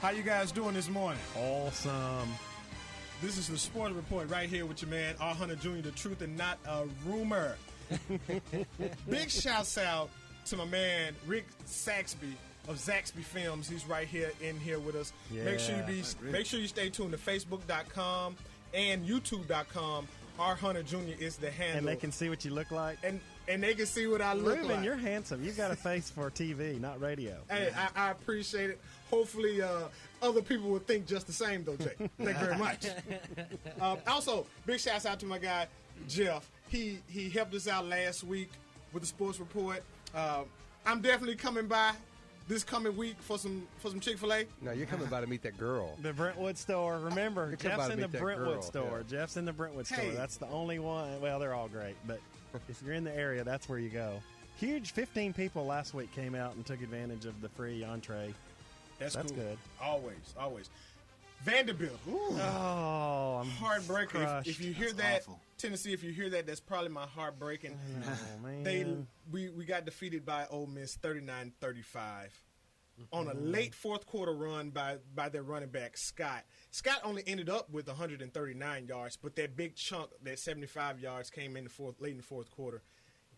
How you guys doing this morning? Awesome. This is the Sports Report right here with your man, R. Hunter Jr., the truth and not a rumor. Big shouts out to my man, Rick Saxby of Zaxby Films. He's right here with us. Yeah, make sure you stay tuned to Facebook.com and YouTube.com. R. Hunter Jr. is the handle. And they can see what you look like. And they can see what I look Reuben, like. you're handsome. You've got a face for TV, not radio. Hey, I appreciate it. Hopefully, other people will think just the same, though, Jay. Thank you very much. Also, big shouts out to my guy, Jeff. He helped us out last week with the Sports Report. I'm definitely coming by this coming week for some Chick-fil-A. No, you're coming by to meet that girl. The Brentwood store. Remember, Jeff's in the Brentwood store. Yeah. Jeff's in the Brentwood store. That's the only one. Well, they're all great, but if you're in the area, that's where you go. Huge 15 people last week came out and took advantage of the free entree. That's cool. Good. Always. Vanderbilt. Ooh. Oh, I'm heartbreaker. If you hear That's that, awful. Tennessee, if you hear that, that's probably my heartbreaking. Oh, man. We got defeated by Ole Miss 39-35 on a late fourth quarter run by their running back, Scott. Scott only ended up with 139 yards, but that big chunk, that 75 yards, came in late in the fourth quarter.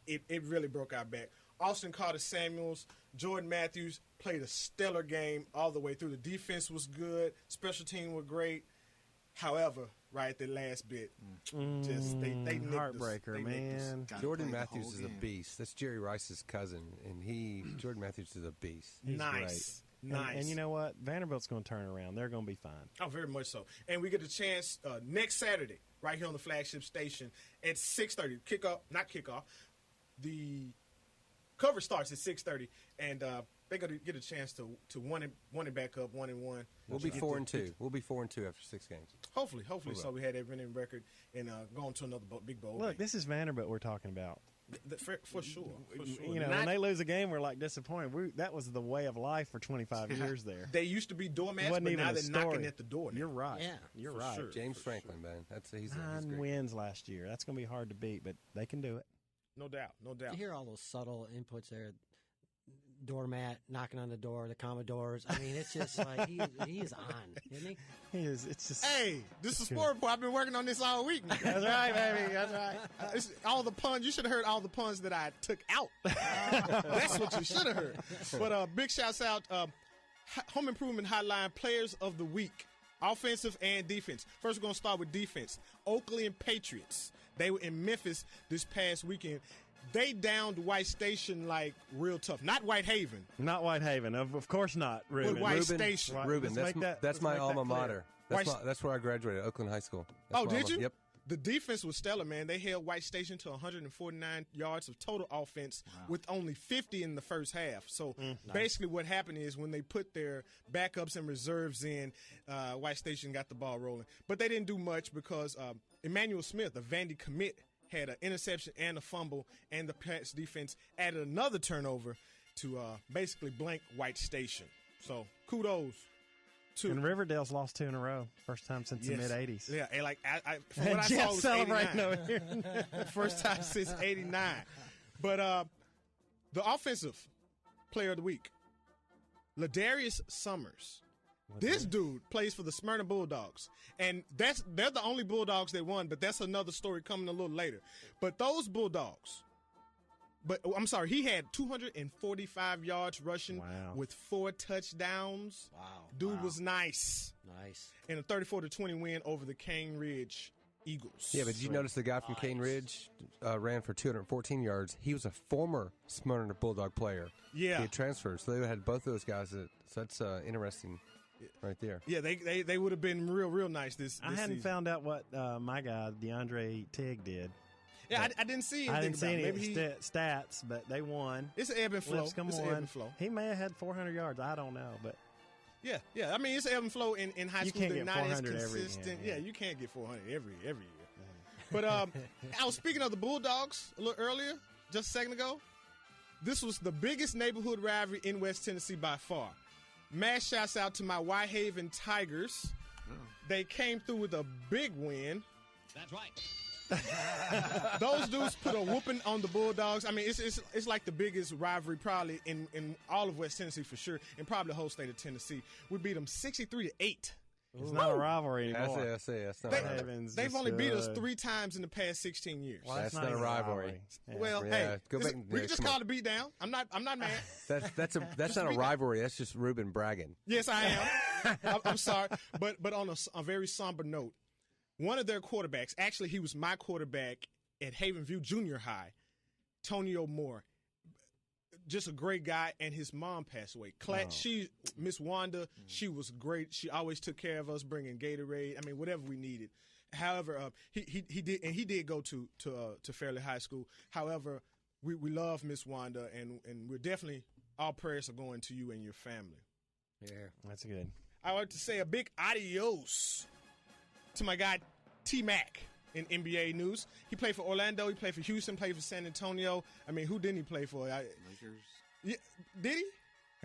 It really broke our back. Austin Carter-Samuels, Jordan Matthews played a stellar game all the way through. The defense was good. Special team were great. However, right at the last bit, just they nicked heartbreaker, us. man. Jordan Matthews is a beast. That's Jerry Rice's cousin, and Jordan Matthews is a beast. He's Nice. great. And you know what? Vanderbilt's going to turn around. They're going to be fine. Oh, very much so. And we get a chance next Saturday right here on the flagship station at 6:30. Kickoff. The cover starts at 6:30, and they're going to get a chance to one it back up 1-1. We'll be 4-2. We'll be 4-2 after 6 games. Hopefully, so we had that winning record and going to another big bowl. Look, game. this is Vanderbilt we're talking about. For sure. You know, when they lose a game, we're like disappointed. That was the way of life for 25 years there. They used to be doormats, Wasn't but even now a they're story. knocking at the door now. You're right. Yeah, You're for right. sure. James Franklin, man. He's 9 great. wins last year. That's going to be hard to beat, but they can do it. No doubt. You hear all those subtle inputs there. Doormat knocking on the door, the Commodores. I mean, it's just like he is on, isn't he? He is. It's just. Hey, this is Sport Report. I've been working on this all week. That's right, baby. That's right. It's all the puns. You should have heard all the puns that I took out. That's what you should have heard. But big shouts out, Home Improvement Hotline Players of the Week, offensive and defense. First, we're going to start with defense. Oakland Patriots. They were in Memphis this past weekend. They downed White Station like real tough. Not Whitehaven. Not Whitehaven. Of course not, Reuben. But White Station. Reuben, that's my alma mater. White- That's where I graduated, Oakland High School. Oh, did you? Yep. The defense was stellar, man. They held White Station to 149 yards of total offense with only 50 in the first half. So basically what happened is when they put their backups and reserves in, White Station got the ball rolling. But they didn't do much because Emmanuel Smith, a Vandy commit, had an interception and a fumble, and the Pats defense added another turnover to basically blank White Station. So kudos. And Riverdale's lost 2 in a row. First time since the mid-'80s. Yeah, and like from what I Jeff saw, it was celebrating 89. over here. First time since '89. But the offensive player of the week, Ladarius Summers. This dude plays for the Smyrna Bulldogs, and they're the only Bulldogs that won. But that's another story coming a little later. But those Bulldogs. He had 245 yards rushing with 4 touchdowns. Wow. Dude was nice. Nice. And a 34-20 win over the Cane Ridge Eagles. Yeah, but did you notice the guy from Cane Ridge ran for 214 yards? He was a former Smyrna Bulldog player. Yeah. He had transferred, so they had both those guys. So that's interesting right there. Yeah, they would have been real nice this I hadn't season. found out what my guy, DeAndre Tigg, did. Yeah, I didn't see anything I didn't see any about it. stats, but they won. It's an ebb and flow. Lipscomb It's an won. ebb and flow. He may have had 400 yards. I don't know, but Yeah. I mean, it's ebb and flow in high You school. can't They're get not as 400 every consistent. year, yeah. You can't get 400 every year. But I was speaking of the Bulldogs a little earlier, just a second ago. This was the biggest neighborhood rivalry in West Tennessee by far. Mass shouts out to my Whitehaven Tigers. They came through with a big win. That's right. Those dudes put a whooping on the Bulldogs. I mean, it's like the biggest rivalry probably in all of West Tennessee for sure, and probably the whole state of Tennessee. We beat them 63-8. It's not a rivalry anymore. That's not a rivalry. They've only beat us 3 times in the past 16 years. Well, That's not a rivalry. Yeah. Well, Yeah, hey, go back we and- just come call on. it a beat down. I'm not mad. That's not a rivalry. That's just Reuben bragging. Yes, I am. I'm sorry, but on a very somber note, one of their quarterbacks, actually, he was my quarterback at Haven View Junior High, Tonio Moore. Just a great guy, and his mom passed away. Miss Wanda, she was great. She always took care of us, bringing Gatorade. I mean, whatever we needed. However, he did go to Fairleigh High School. However, we love Miss Wanda, and we're definitely, all prayers are going to you and your family. Yeah. That's good. I like to say a big adios to my guy T-Mac in NBA news. He played for Orlando. He played for Houston. Played for San Antonio. I mean, who didn't he play for? Lakers. Yeah, did he?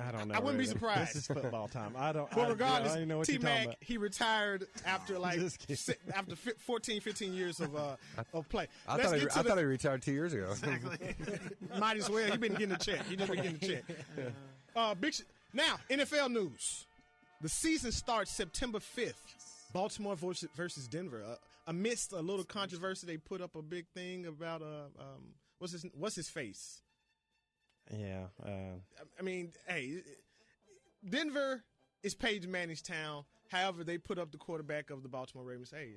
I don't know. I wouldn't be really. surprised. This is football time. I don't. Well, I regardless, don't even know what you're talking T-Mac, about. he retired after Just kidding. after 14, 15 years of play. I Let's thought get to he retired 2 years ago. might as well. He been getting a check. He just been getting a check. Now, NFL news. The season starts September 5th. Baltimore versus Denver. Amidst a little controversy, they put up a big thing about what's his face. Yeah. I mean, hey, Denver is Peyton Manning's town. However, they put up the quarterback of the Baltimore Ravens. Hey,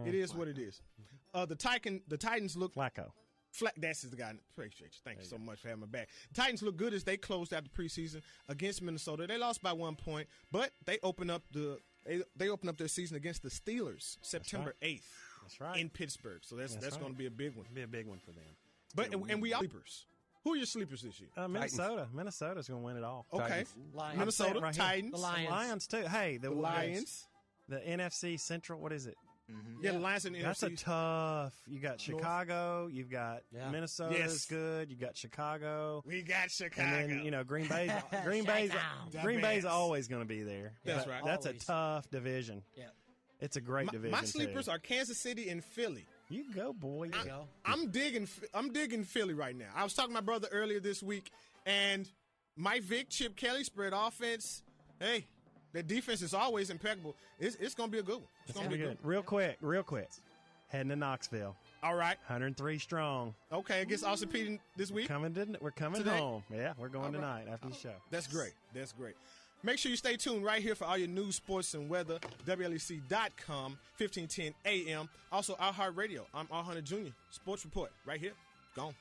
it is what it is. The Titans look Flacco. That's the guy. Appreciate you. Thank you so much for having me back. The Titans look good as they closed out the preseason against Minnesota. They lost by 1 point, but they open up their season against the Steelers September 8th. That's right. In Pittsburgh. So that's right. going to be a big one. Be a big one for them. But and we are sleepers. Who are your sleepers this year? Minnesota. Minnesota's going to win it all. Okay, Titans. Lions. Minnesota Right here. Titans. The Lions. Lions too. Hey, The Lions. The NFC Central. What is it? Yeah, the Lions and the That's a NFC. tough. You got Chicago. You've got Yeah. Minnesota's Yes. good. You got Chicago. We got Chicago. And then Green Bay's The Green Bay's Bears. always going to be there. That's But right. That's Always. a tough division. Yeah. It's a great division. my sleepers too. are Kansas City and Philly. You go, boy. There you go. I'm digging Philly right now. I was talking to my brother earlier this week, and Mike Vick, Chip Kelly spread offense. Hey, their defense is always impeccable. It's going to be a good one. It's going to be good. Real quick. Heading to Knoxville. All right. 103 strong. Okay, against Austin Peay this week. We're coming Today? home. Yeah, we're going All right. tonight after the show. That's great. That's great. Make sure you stay tuned right here for all your news, sports, and weather. WLEC.com, 1510 a.m. Also, iHeartRadio. I'm R. Hunter Jr. Sports Report right here. Gone.